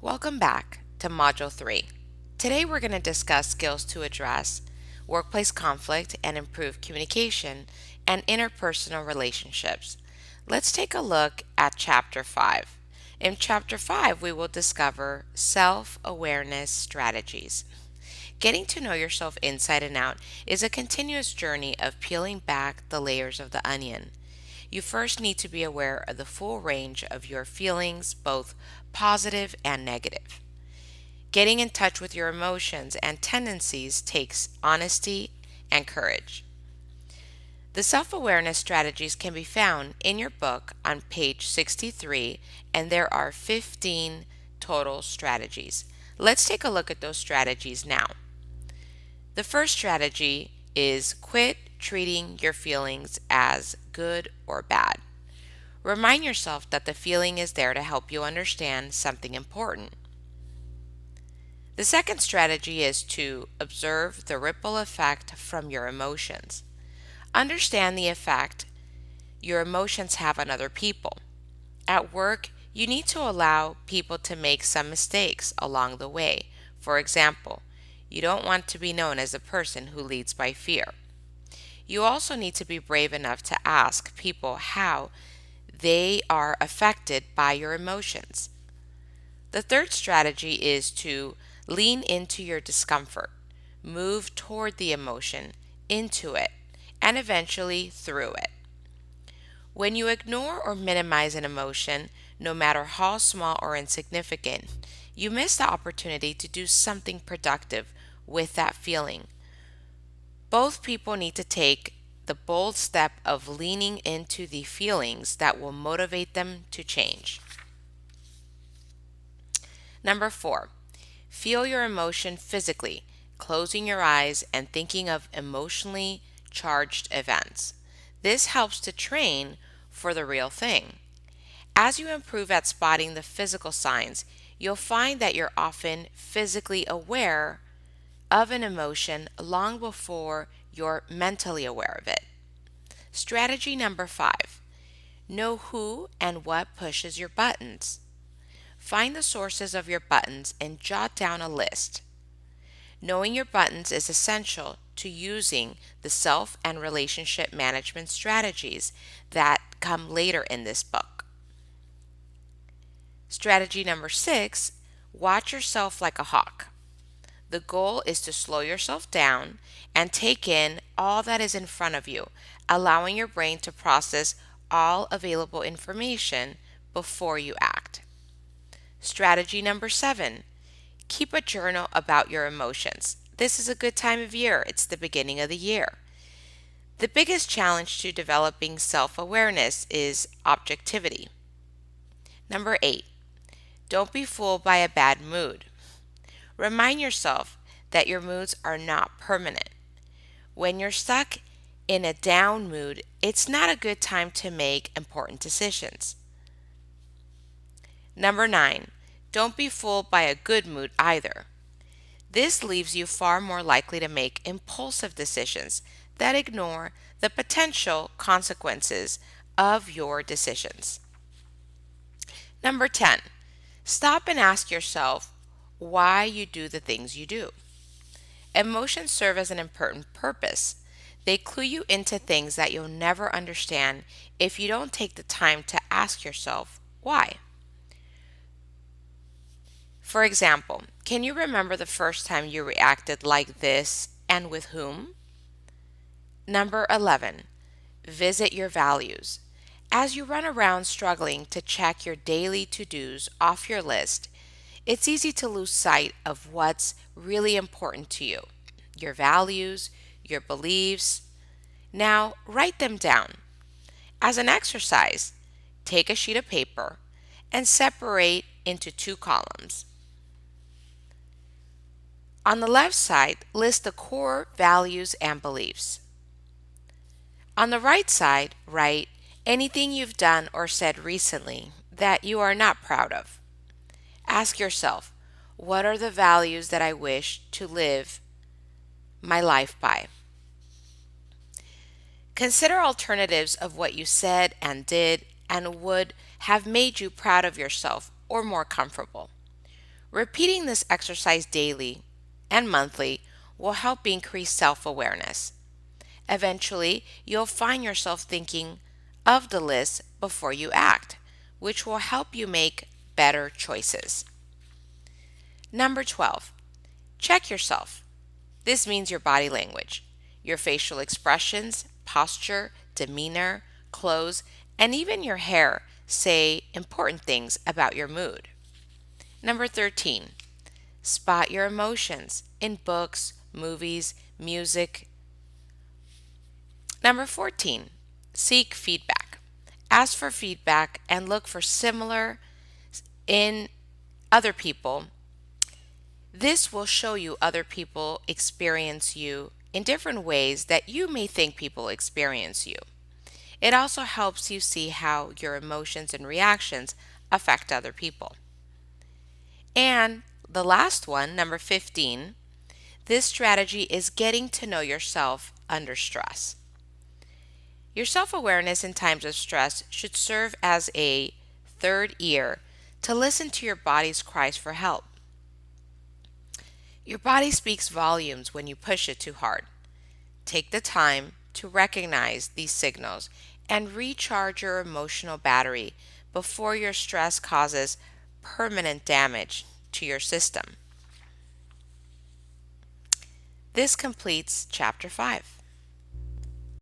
Welcome back to Module 3. Today we're going to discuss skills to address workplace conflict and improve communication and interpersonal relationships. Let's take a look at Chapter 5. In Chapter 5, we will discover self-awareness strategies. Getting to know yourself inside and out is a continuous journey of peeling back the layers of the onion. You first need to be aware of the full range of your feelings, both positive and negative. Getting in touch with your emotions and tendencies takes honesty and courage. The self awareness strategies can be found in your book on page 63, and there are 15 total strategies. Let's take a look at those strategies now. The first strategy is quit treating your feelings as good or bad. Remind yourself that the feeling is there to help you understand something important. The second strategy is to observe the ripple effect from your emotions. Understand the effect your emotions have on other people. At work, you need to allow people to make some mistakes along the way. For example, you don't want to be known as a person who leads by fear. You also need to be brave enough to ask people how they are affected by your emotions. The third strategy is to lean into your discomfort, move toward the emotion, into it, and eventually through it. When you ignore or minimize an emotion, no matter how small or insignificant, you miss the opportunity to do something productive with that feeling. Both people need to take the bold step of leaning into the feelings that will motivate them to change. Number 4, feel your emotion physically, closing your eyes and thinking of emotionally charged events. This helps to train for the real thing. As you improve at spotting the physical signs, you'll find that you're often physically aware of an emotion long before you're mentally aware of it. Strategy number 5, know who and what pushes your buttons. Find the sources of your buttons and jot down a list. Knowing your buttons is essential to using the self and relationship management strategies that come later in this book. Strategy number 6, watch yourself like a hawk. The goal is to slow yourself down and take in all that is in front of you, allowing your brain to process all available information before you act. Strategy number 7, keep a journal about your emotions. This is a good time of year. It's the beginning of the year. The biggest challenge to developing self-awareness is objectivity. Number 8, don't be fooled by a bad mood. Remind yourself that your moods are not permanent. When you're stuck in a down mood, it's not a good time to make important decisions. Number 9, don't be fooled by a good mood either. This leaves you far more likely to make impulsive decisions that ignore the potential consequences of your decisions. Number 10, stop and ask yourself why you do the things you do. Emotions serve as an important purpose. They clue you into things that you'll never understand if you don't take the time to ask yourself why. For example, can you remember the first time you reacted like this and with whom? Number 11, visit your values. As you run around struggling to check your daily to-dos off your list, it's easy to lose sight of what's really important to you, your values, your beliefs. Now, write them down. As an exercise, take a sheet of paper and separate into 2 columns. On the left side, list the core values and beliefs. On the right side, write anything you've done or said recently that you are not proud of. Ask yourself, what are the values that I wish to live my life by? Consider alternatives of what you said and did and would have made you proud of yourself or more comfortable. Repeating this exercise daily and monthly will help increase self awareness. Eventually, you'll find yourself thinking of the list before you act, which will help you make better choices. Number 12, check yourself. This means your body language, your facial expressions, posture, demeanor, clothes, and even your hair say important things about your mood. Number 13, spot your emotions in books, movies, music. Number 14, seek feedback. Ask for feedback and look for similar in other people. This will show you other people experience you in different ways that you may think people experience you. It also helps you see how your emotions and reactions affect other people. And the last one, number 15, this strategy is getting to know yourself under stress. Your self awareness in times of stress should serve as a third ear to listen to your body's cries for help. Your body speaks volumes when you push it too hard. Take the time to recognize these signals and recharge your emotional battery before your stress causes permanent damage to your system. This completes Chapter 5.